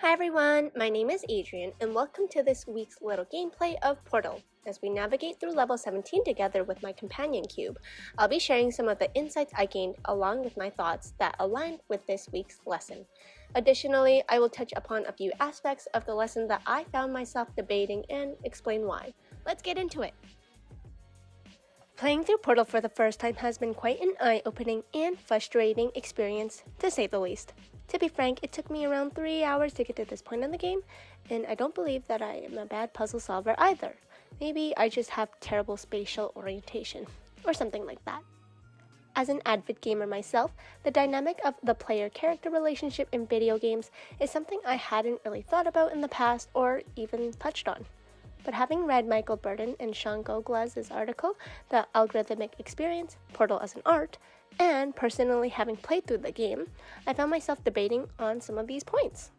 Hi everyone, my name is Adrien and welcome to this week's little gameplay of Portal. As we navigate through level 17 together with my companion cube, I'll be sharing some of the insights I gained along with my thoughts that align with this week's lesson. Additionally, I will touch upon a few aspects of the lesson that I found myself debating and explain why. Let's get into it! Playing through Portal for the first time has been quite an eye-opening and frustrating experience, to say the least. To be frank, it took me around 3 hours to get to this point in the game, and I don't believe that I am a bad puzzle solver either. Maybe I just have terrible spatial orientation, or something like that. As an avid gamer myself, the dynamic of the player-character relationship in video games is something I hadn't really thought about in the past or even touched on. But having read Michael Burden and Sean Gouglas' article, The Algorithmic Experience, Portal as an Art, and personally having played through the game, I found myself debating on some of these points.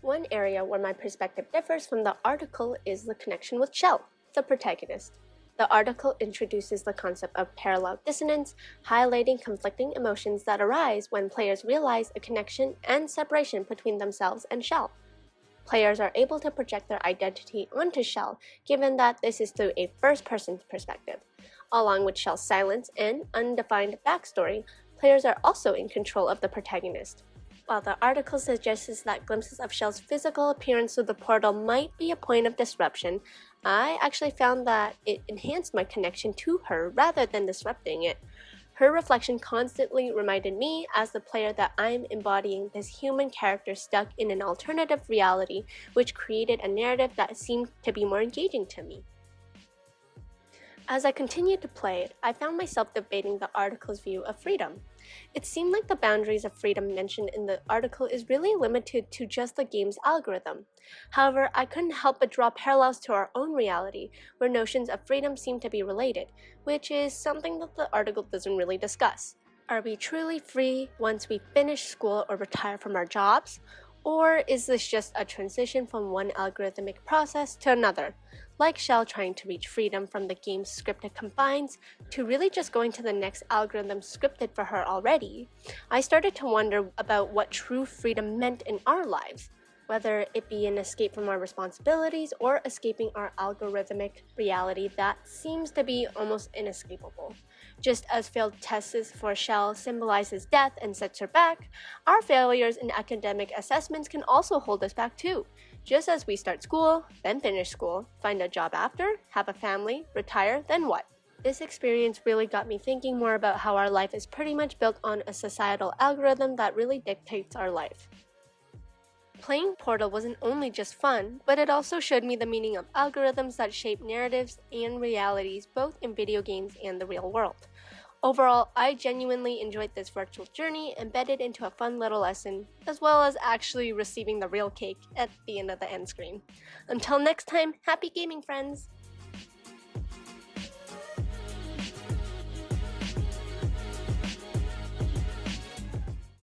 One area where my perspective differs from the article is the connection with Shell, the protagonist. The article introduces the concept of parallel dissonance, highlighting conflicting emotions that arise when players realize a connection and separation between themselves and Shell. Players are able to project their identity onto Shell, given that this is through a first-person perspective. Along with Shell's silence and undefined backstory, players are also in control of the protagonist. While the article suggests that glimpses of Shell's physical appearance through the portal might be a point of disruption, I actually found that it enhanced my connection to her rather than disrupting it. Her reflection constantly reminded me as the player that I'm embodying this human character stuck in an alternative reality, which created a narrative that seemed to be more engaging to me. As I continued to play it, I found myself debating the article's view of freedom. It seemed like the boundaries of freedom mentioned in the article is really limited to just the game's algorithm. However, I couldn't help but draw parallels to our own reality, where notions of freedom seem to be related, which is something that the article doesn't really discuss. Are we truly free once we finish school or retire from our jobs? Or is this just a transition from one algorithmic process to another, like Shell trying to reach freedom from the game's scripted confines to really just going to the next algorithm scripted for her already? I started to wonder about what true freedom meant in our lives, whether it be an escape from our responsibilities or escaping our algorithmic reality that seems to be almost inescapable. Just as failed tests for Shell symbolizes death and sets her back, our failures in academic assessments can also hold us back too. Just as we start school, then finish school, find a job after, have a family, retire, then what? This experience really got me thinking more about how our life is pretty much built on a societal algorithm that really dictates our life. Playing Portal wasn't only just fun, but it also showed me the meaning of algorithms that shape narratives and realities both in video games and the real world. Overall, I genuinely enjoyed this virtual journey embedded into a fun little lesson, as well as actually receiving the real cake at the end of the end screen. Until next time, happy gaming, friends!